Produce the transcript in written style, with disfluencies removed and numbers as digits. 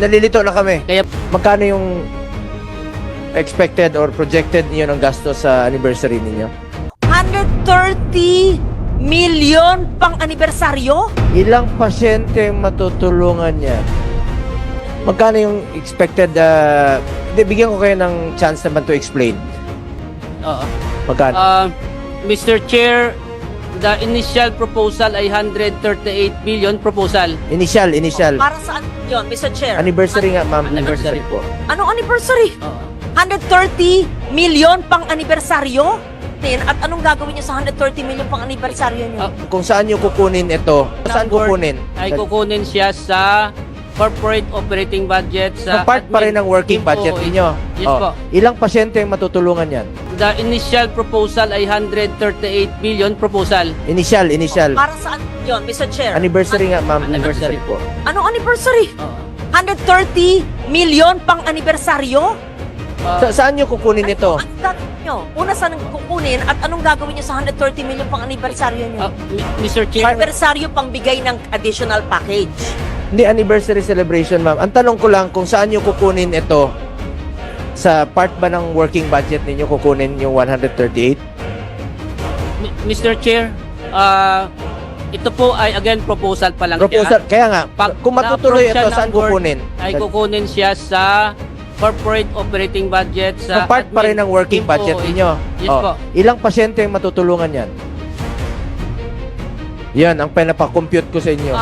nalilito na kami. Kaya Magkano yung expected or projected niyo ng gasto sa anniversary ninyo? 130 million pang anibersaryo? Ilang pasyente ang matutulungan niya? Magkano yung expected, bigyan ko kayo ng chance naman to explain. oo. Magkano? Mr. Chair, the initial proposal ay 138 billion proposal. Initial. Para saan yun, Mr. Chair? Anniversary nga, ma'am. Anniversary. po. Anong anniversary? Oo. 130 million pang anibersaryo? At anong gagawin niyo sa 130 million pang anibersaryo niyo? Kung saan nyo kukunin ito? Saan kukunin? Ay kukunin siya sa corporate operating budget sa Part pa rin ng working budget POE. ninyo. Yes po. Ilang pasyente ang matutulungan yan? The initial proposal ay 138 billion proposal. Initial. Para saan yun, Mr. Chair? Anniversary nga, ma'am. Anniversary po. Anong anniversary? Oo. 130 million pang anibersaryo? Saan nyo kukunin ito? Ang gagawin nyo? Una saan kukunin at anong gagawin nyo sa 130 million pang anibersaryo nyo? Mr. Chair, Anibersaryo pang bigay ng additional package. Hindi anniversary celebration, ma'am. Ang tanong ko lang kung saan nyo kukunin ito, sa part ba ng working budget ninyo kukunin yung 138? Mr. Chair, ito po ay again proposal pa lang Proposal. siya. Kaya nga, Pag kung matutuloy na-approve siya ito, saan ng board, kukunin? Ay kukunin siya sa corporate operating budget sa Part pa rin ng working POE. budget ninyo. Yes po. Ilang pasyente ang matutulungan yan? Yan, ang pinapakompute ko sa inyo.